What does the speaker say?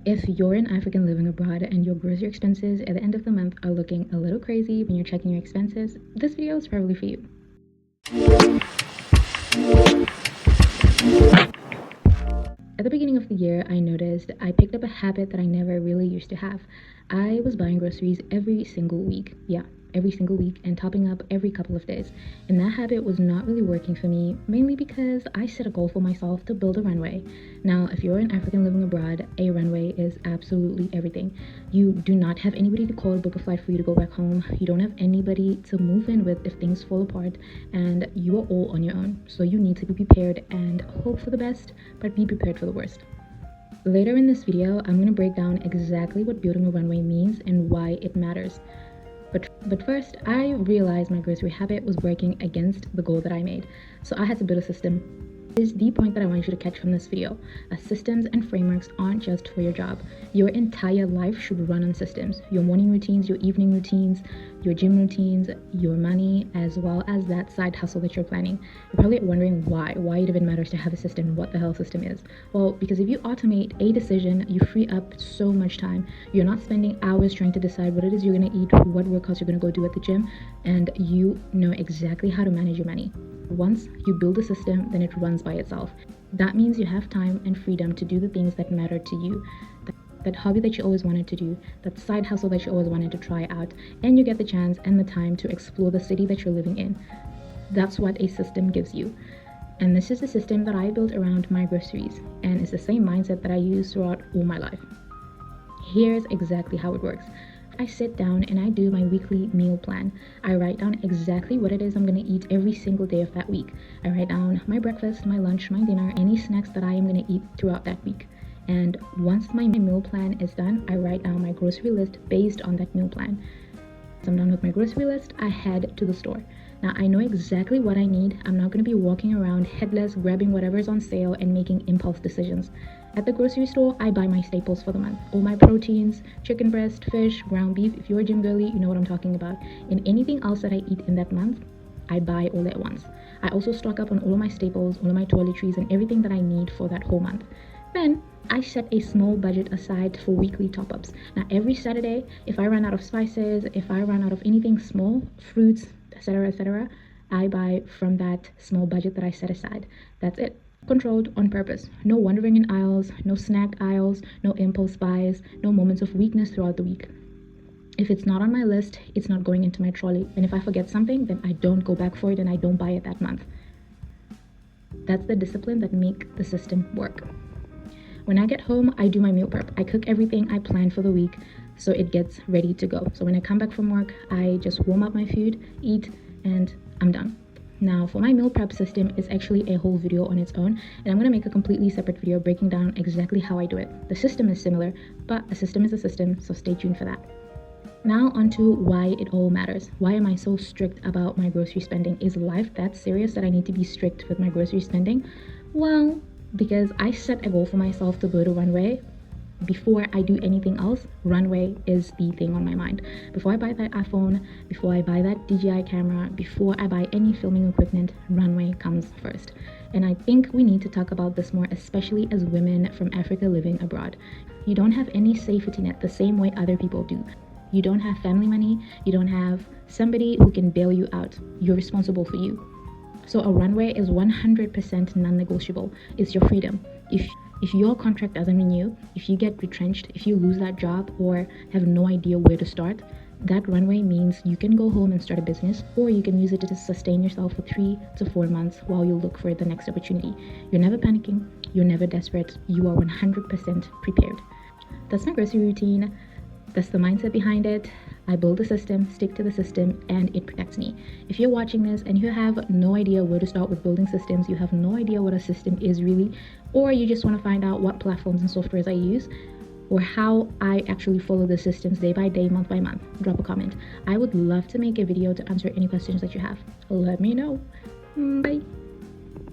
If you're an African living abroad and your grocery expenses at the end of the month are looking a little crazy when you're checking your expenses, this video is probably for you. At the beginning of the year, I noticed I picked up a habit that I never really used to have. I was buying groceries every single week. Yeah, every single week, and topping up every couple of days. And that habit was not really working for me, mainly because I set a goal for myself to build a runway. Now, if you're an African living abroad, a runway is absolutely everything. You do not have anybody to call to book a flight for you to go back home. You don't have anybody to move in with if things fall apart, and you are all on your own. So you need to be prepared and hope for the best, but be prepared for the worst. Later in this video, I'm going to break down exactly what building a runway means and why it matters. But first, I realized my grocery habit was working against the goal that I made, so I had to build a system. This is the point that I want you to catch from this video. Systems and frameworks aren't just for your job. Your entire life should run on systems. Your morning routines, your evening routines, your gym routines, your money, as well as that side hustle that you're planning. You're probably wondering why it even matters to have a system, what the hell system is. Well, because if you automate a decision, you free up so much time. You're not spending hours trying to decide what it is you're going to eat, what workouts you're going to go do at the gym, and you know exactly how to manage your money. Once you build a system, then it runs by itself. That means you have time and freedom to do the things that matter to you. That hobby that you always wanted to do, that side hustle that you always wanted to try out, and you get the chance and the time to explore the city that you're living in. That's what a system gives you. And this is the system that I built around my groceries, and it's the same mindset that I use throughout all my life. Here's exactly how it works. I sit down and I do my weekly meal plan. I write down exactly what it is I'm going to eat every single day of that week. I write down my breakfast, my lunch, my dinner, any snacks that I am going to eat throughout that week. And once my meal plan is done, I write down my grocery list based on that meal plan. Once I'm done with my grocery list, I head to the store. Now, I know exactly what I need. I'm not going to be walking around headless, grabbing whatever's on sale and making impulse decisions. At the grocery store, I buy my staples for the month. All my proteins, chicken breast, fish, ground beef. If you're a gym girly, you know what I'm talking about. And anything else that I eat in that month, I buy all at once. I also stock up on all of my staples, all of my toiletries, and everything that I need for that whole month. Then, I set a small budget aside for weekly top-ups. Now, every Saturday, if I run out of spices, if I run out of anything small, fruits, etc., I buy from that small budget that I set aside. That's it. Controlled on purpose. No wandering in aisles, no snack aisles, no impulse buys, no moments of weakness throughout the week. If it's not on my list, it's not going into my trolley. And if I forget something, then I don't go back for it and I don't buy it that month. That's the discipline that makes the system work. When I get home, I do my meal prep. I cook everything I plan for the week so it gets ready to go. So when I come back from work, I just warm up my food, eat, and I'm done. Now, for my meal prep system, it's actually a whole video on its own, and I'm going to make a completely separate video breaking down exactly how I do it. The system is similar, but a system is a system, so stay tuned for that. Now onto why it all matters. Why am I so strict about my grocery spending? Is life that serious that I need to be strict with my grocery spending? Well, because I set a goal for myself to build a runway. Before I do anything else, runway is the thing on my mind. Before I buy that iPhone, before I buy that DJI camera, before I buy any filming equipment, runway comes first. And I think we need to talk about this more, especially as women from Africa living abroad. You don't have any safety net the same way other people do. You don't have family money. You don't have somebody who can bail you out. You're responsible for you. So a runway is 100% non-negotiable. It's your freedom. If your contract doesn't renew, if you get retrenched, if you lose that job or have no idea where to start, that runway means you can go home and start a business, or you can use it to sustain yourself for 3 to 4 months while you look for the next opportunity. You're never panicking. You're never desperate. You are 100% prepared. That's my grocery routine. That's the mindset behind it. I build a system, stick to the system, and it protects me. If you're watching this and you have no idea where to start with building systems, you have no idea what a system is really, or you just want to find out what platforms and softwares I use, or how I actually follow the systems day by day, month by month, drop a comment. I would love to make a video to answer any questions that you have. Let me know. Bye.